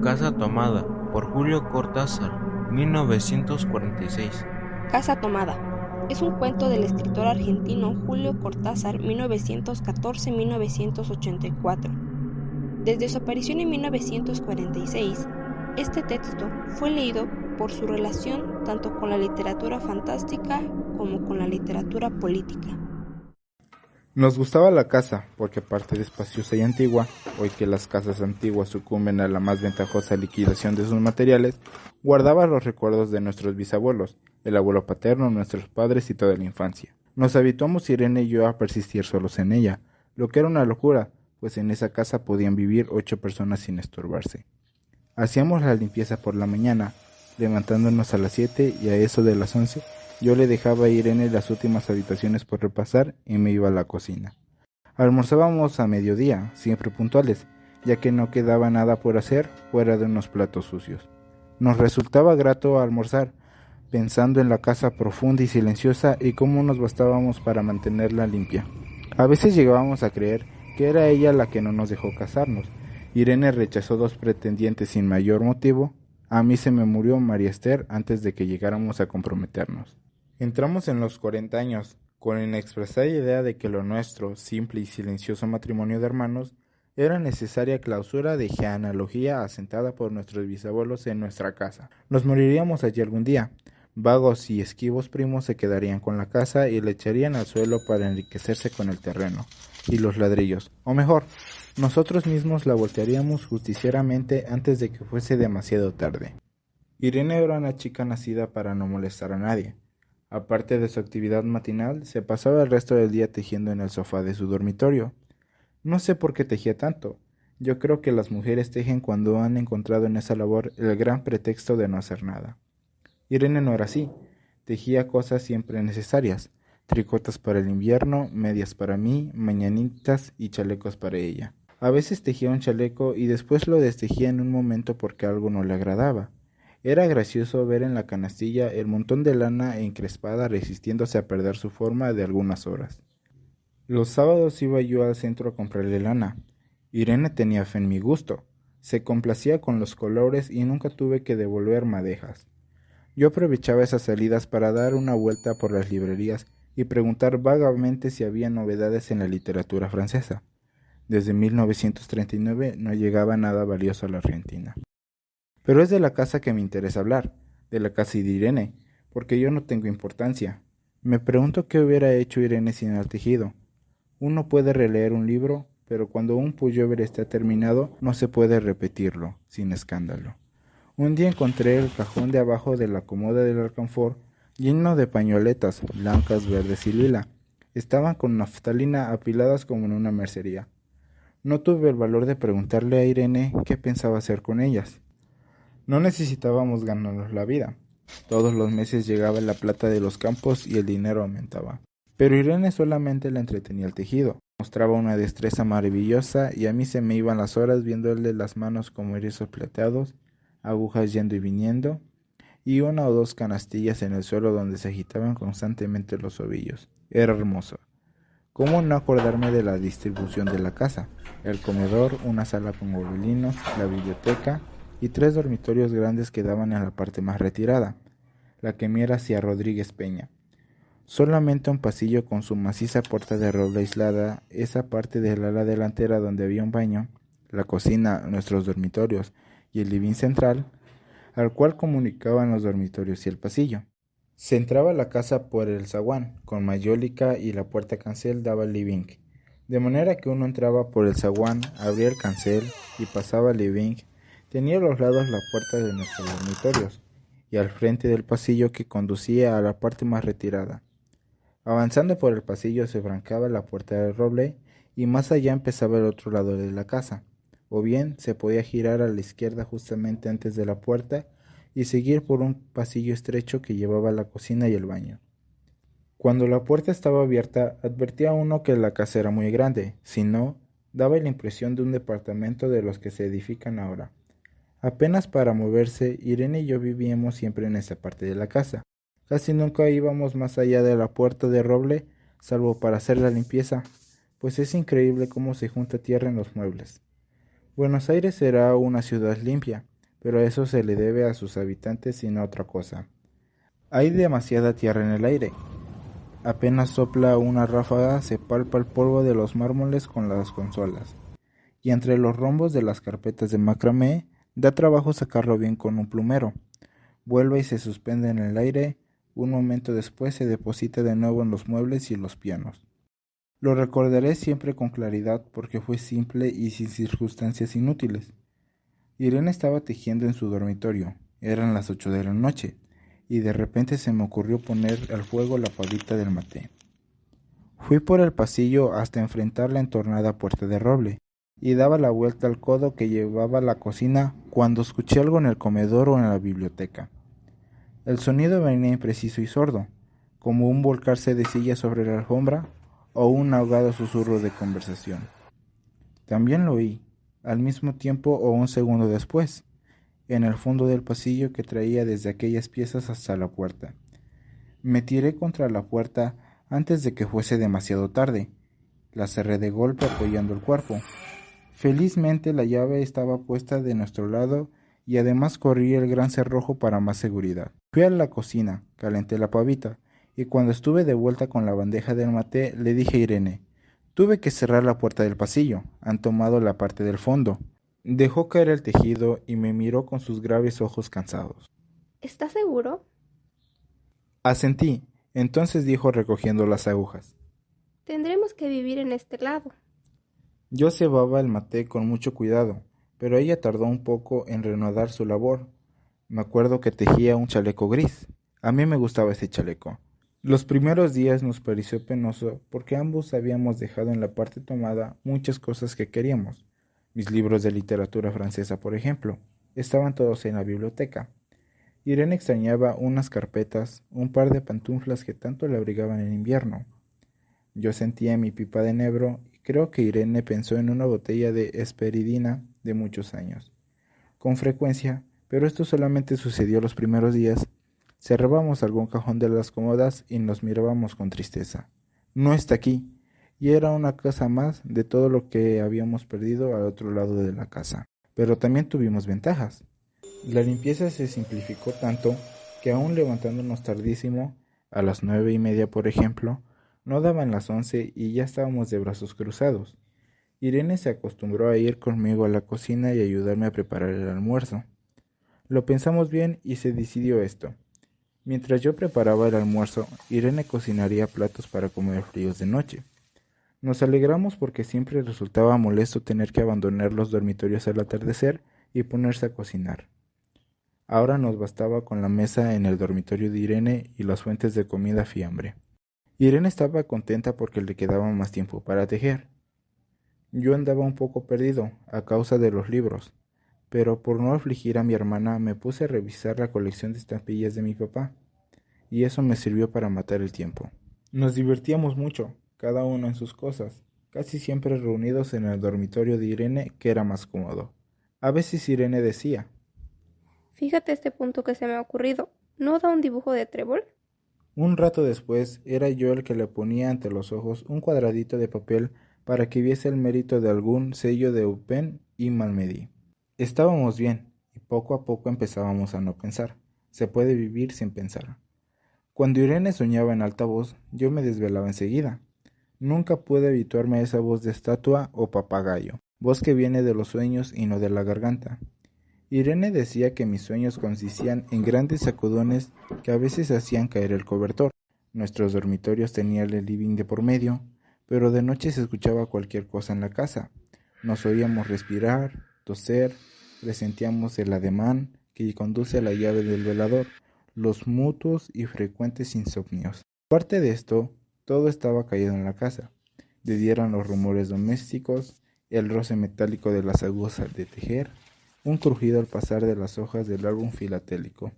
Casa tomada por Julio Cortázar, 1946. Casa tomada. Es un cuento del escritor argentino Julio Cortázar 1914-1984. Desde su aparición en 1946, este texto fue leído por su relación tanto con la literatura fantástica como con la literatura política. Nos gustaba la casa, porque aparte de espaciosa y antigua, hoy que las casas antiguas sucumben a la más ventajosa liquidación de sus materiales, guardaba los recuerdos de nuestros bisabuelos, el abuelo paterno, nuestros padres y toda la infancia. Nos habituamos Irene y yo a persistir solos en ella, lo que era una locura, pues en esa casa podían vivir 8 personas sin estorbarse. Hacíamos la limpieza por la mañana, levantándonos a las 7 y a eso de las 11 yo le dejaba a Irene las últimas habitaciones por repasar y me iba a la cocina. Almorzábamos a mediodía, siempre puntuales, ya que no quedaba nada por hacer fuera de unos platos sucios. Nos resultaba grato almorzar, pensando en la casa profunda y silenciosa y cómo nos bastábamos para mantenerla limpia. A veces llegábamos a creer que era ella la que no nos dejó casarnos. Irene rechazó 2 pretendientes sin mayor motivo. A mí se me murió María Esther antes de que llegáramos a comprometernos. Entramos en los 40 años, con la inexpresada idea de que lo nuestro, simple y silencioso matrimonio de hermanos, era necesaria clausura de genealogía asentada por nuestros bisabuelos en nuestra casa. Nos moriríamos allí algún día. Vagos y esquivos primos se quedarían con la casa y la echarían al suelo para enriquecerse con el terreno y los ladrillos, o mejor, nosotros mismos la voltearíamos justicieramente antes de que fuese demasiado tarde. Irene era una chica nacida para no molestar a nadie. Aparte de su actividad matinal, se pasaba el resto del día tejiendo en el sofá de su dormitorio. No sé por qué tejía tanto. Yo creo que las mujeres tejen cuando han encontrado en esa labor el gran pretexto de no hacer nada. Irene no era así. Tejía cosas siempre necesarias. Tricotas para el invierno, medias para mí, mañanitas y chalecos para ella. A veces tejía un chaleco y después lo destejía en un momento porque algo no le agradaba. Era gracioso ver en la canastilla el montón de lana encrespada resistiéndose a perder su forma de algunas horas. Los sábados iba yo al centro a comprarle lana. Irene tenía fe en mi gusto. Se complacía con los colores y nunca tuve que devolver madejas. Yo aprovechaba esas salidas para dar una vuelta por las librerías y preguntar vagamente si había novedades en la literatura francesa. Desde 1939 no llegaba nada valioso a la Argentina. Pero es de la casa que me interesa hablar, de la casa de Irene, porque yo no tengo importancia. Me pregunto qué hubiera hecho Irene sin el tejido. Uno puede releer un libro, pero cuando un pullover está terminado no se puede repetirlo, sin escándalo. Un día encontré el cajón de abajo de la comoda del alcanfor lleno de pañoletas blancas, verdes y lila. Estaban con naftalina apiladas como en una mercería. No tuve el valor de preguntarle a Irene qué pensaba hacer con ellas. No necesitábamos ganarnos la vida. Todos los meses llegaba la plata de los campos y el dinero aumentaba. Pero Irene solamente la entretenía el tejido. Mostraba una destreza maravillosa y a mí se me iban las horas viéndole las manos como erizos plateados, agujas yendo y viniendo, y 1 o 2 canastillas en el suelo donde se agitaban constantemente los ovillos. Era hermoso. ¿Cómo no acordarme de la distribución de la casa? El comedor, una sala con gobelinos, la biblioteca y 3 dormitorios grandes que daban en la parte más retirada, la que mira hacia Rodríguez Peña. Solamente un pasillo con su maciza puerta de roble aislada, esa parte del ala delantera donde había un baño, la cocina, nuestros dormitorios y el living central, al cual comunicaban los dormitorios y el pasillo. Se entraba a la casa por el zaguán, con mayólica y la puerta cancel daba al living, de manera que uno entraba por el zaguán, abría el cancel y pasaba al living. Tenía a los lados la puerta de nuestros dormitorios y al frente del pasillo que conducía a la parte más retirada. Avanzando por el pasillo se francaba la puerta del roble y más allá empezaba el otro lado de la casa, o bien se podía girar a la izquierda justamente antes de la puerta y seguir por un pasillo estrecho que llevaba a la cocina y el baño. Cuando la puerta estaba abierta, advertía uno que la casa era muy grande, si no, daba la impresión de un departamento de los que se edifican ahora. Apenas para moverse, Irene y yo vivíamos siempre en esa parte de la casa. Casi nunca íbamos más allá de la puerta de roble, salvo para hacer la limpieza, pues es increíble cómo se junta tierra en los muebles. Buenos Aires será una ciudad limpia, pero eso se le debe a sus habitantes y no a otra cosa. Hay demasiada tierra en el aire. Apenas sopla una ráfaga se palpa el polvo de los mármoles con las consolas. Y entre los rombos de las carpetas de macramé, da trabajo sacarlo bien con un plumero. Vuelve y se suspende en el aire, un momento después se deposita de nuevo en los muebles y los pianos. Lo recordaré siempre con claridad porque fue simple y sin circunstancias inútiles. Irene estaba tejiendo en su dormitorio, eran las 8 de la noche, y de repente se me ocurrió poner al fuego la pavita del maté. Fui por el pasillo hasta enfrentar la entornada puerta de roble, y daba la vuelta al codo que llevaba a la cocina cuando escuché algo en el comedor o en la biblioteca. El sonido venía impreciso y sordo, como un volcarse de silla sobre la alfombra o un ahogado susurro de conversación. También lo oí, al mismo tiempo o un segundo después, en el fondo del pasillo que traía desde aquellas piezas hasta la puerta. Me tiré contra la puerta antes de que fuese demasiado tarde. La cerré de golpe apoyando el cuerpo. Felizmente la llave estaba puesta de nuestro lado y además corrí el gran cerrojo para más seguridad. Fui a la cocina, calenté la pavita, y cuando estuve de vuelta con la bandeja del maté, le dije a Irene, tuve que cerrar la puerta del pasillo, han tomado la parte del fondo. Dejó caer el tejido y me miró con sus graves ojos cansados. ¿Estás seguro? Asentí, entonces dijo recogiendo las agujas. Tendremos que vivir en este lado. Yo cebaba el maté con mucho cuidado, pero ella tardó un poco en reanudar su labor. Me acuerdo que tejía un chaleco gris. A mí me gustaba ese chaleco. Los primeros días nos pareció penoso porque ambos habíamos dejado en la parte tomada muchas cosas que queríamos. Mis libros de literatura francesa, por ejemplo, estaban todos en la biblioteca. Irene extrañaba unas carpetas, un par de pantuflas que tanto le abrigaban en invierno. Yo sentía mi pipa de enebro y creo que Irene pensó en una botella de esperidina de muchos años. Con frecuencia, pero esto solamente sucedió los primeros días, cerrábamos algún cajón de las cómodas y nos mirábamos con tristeza. No está aquí, y era una casa más de todo lo que habíamos perdido al otro lado de la casa. Pero también tuvimos ventajas. La limpieza se simplificó tanto que aún levantándonos tardísimo, a las 9:30 por ejemplo, no daban las 11 y ya estábamos de brazos cruzados. Irene se acostumbró a ir conmigo a la cocina y ayudarme a preparar el almuerzo. Lo pensamos bien y se decidió esto. Mientras yo preparaba el almuerzo, Irene cocinaría platos para comer fríos de noche. Nos alegramos porque siempre resultaba molesto tener que abandonar los dormitorios al atardecer y ponerse a cocinar. Ahora nos bastaba con la mesa en el dormitorio de Irene y las fuentes de comida fiambre. Irene estaba contenta porque le quedaba más tiempo para tejer. Yo andaba un poco perdido a causa de los libros, pero por no afligir a mi hermana me puse a revisar la colección de estampillas de mi papá, y eso me sirvió para matar el tiempo. Nos divertíamos mucho, cada uno en sus cosas, casi siempre reunidos en el dormitorio de Irene, que era más cómodo. A veces Irene decía, Fíjate este punto que se me ha ocurrido. ¿No da un dibujo de trébol? un rato después era yo el que le ponía ante los ojos un cuadradito de papel para que viese el mérito de algún sello de Eupen y Malmedy. Estábamos bien, y poco a poco empezábamos a no pensar. Se puede vivir sin pensar. Cuando Irene soñaba en alta voz, yo me desvelaba enseguida. Nunca pude habituarme a esa voz de estatua o papagayo, voz que viene de los sueños y no de la garganta. Irene decía que mis sueños consistían en grandes sacudones que a veces hacían caer el cobertor. Nuestros dormitorios tenían el living de por medio, pero de noche se escuchaba cualquier cosa en la casa. Nos oíamos respirar, toser, presentíamos el ademán que conduce a la llave del velador, los mutuos y frecuentes insomnios. Aparte de esto, todo estaba callado en la casa. Dieran los rumores domésticos, el roce metálico de las agujas de tejer, un crujido al pasar de las hojas del álbum filatélico.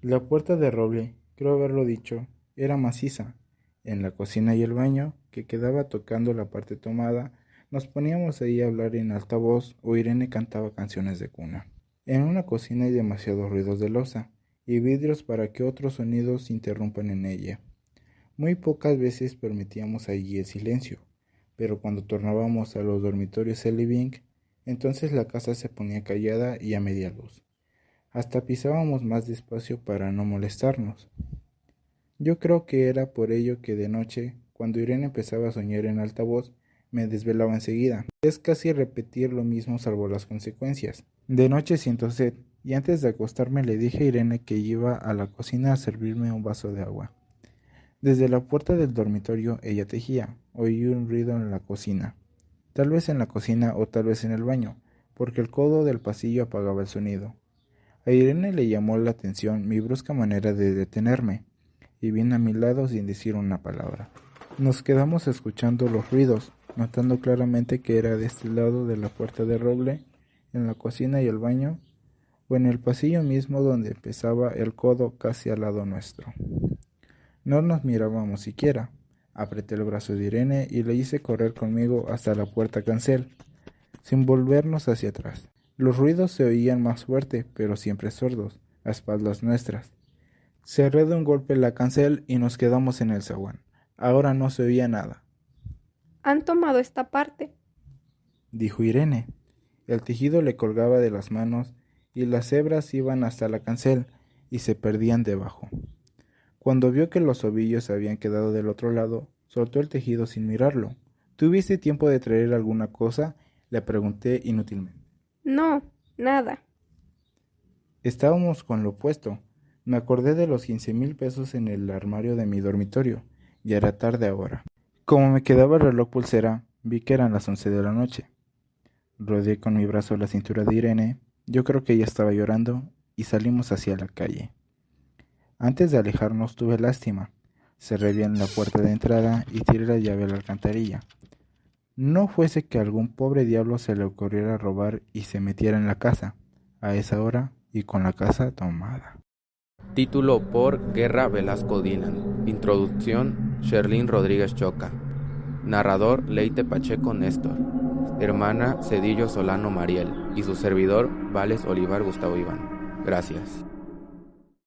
La puerta de roble, creo haberlo dicho, era maciza. En la cocina y el baño, que quedaba tocando la parte tomada, nos poníamos ahí a hablar en alta voz o Irene cantaba canciones de cuna. En una cocina hay demasiados ruidos de loza y vidrios para que otros sonidos interrumpan en ella. Muy pocas veces permitíamos allí el silencio, pero cuando tornábamos a los dormitorios el living, Entonces la casa se ponía callada y a media luz. Hasta pisábamos más despacio para no molestarnos. Yo creo que era por ello que de noche, cuando Irene empezaba a soñar en alta voz, me desvelaba enseguida. Es casi repetir lo mismo salvo las consecuencias. De noche siento sed, y antes de acostarme le dije a Irene que iba a la cocina a servirme un vaso de agua. Desde la puerta del dormitorio ella tejía. Oí un ruido en la cocina. Tal vez en la cocina o tal vez en el baño, porque el codo del pasillo apagaba el sonido. A Irene le llamó la atención mi brusca manera de detenerme, y vino a mi lado sin decir una palabra. Nos quedamos escuchando los ruidos, notando claramente que era de este lado de la puerta de roble, en la cocina y el baño, o en el pasillo mismo donde empezaba el codo casi al lado nuestro. No nos mirábamos siquiera. Apreté el brazo de Irene y le hice correr conmigo hasta la puerta cancel, sin volvernos hacia atrás. Los ruidos se oían más fuerte, pero siempre sordos, a espaldas nuestras. Cerré de un golpe la cancel y nos quedamos en el zaguán. Ahora no se oía nada. Han tomado esta parte, dijo Irene. El tejido le colgaba de las manos y las hebras iban hasta la cancel y se perdían debajo. Cuando vio que los ovillos habían quedado del otro lado, soltó el tejido sin mirarlo. ¿Tuviste tiempo de traer alguna cosa?, le pregunté inútilmente. No, nada. Estábamos con lo opuesto. Me acordé de los 15,000 pesos en el armario de mi dormitorio. Ya era tarde ahora. Como me quedaba el reloj pulsera, vi que eran las 11 de la noche. Rodeé con mi brazo la cintura de Irene, yo creo que ella estaba llorando, y salimos hacia la calle. Antes de alejarnos tuve lástima. Cerré bien la puerta de entrada y tiré la llave a la alcantarilla. No fuese que algún pobre diablo se le ocurriera robar y se metiera en la casa, a esa hora y con la casa tomada. Título por Guerra Velasco Dylan. Introducción Sherlyn Rodríguez Choca. Narrador Leite Pacheco Néstor. Hermana Cedillo Solano Mariel. Y su servidor Vales Olivar Gustavo Iván. Gracias.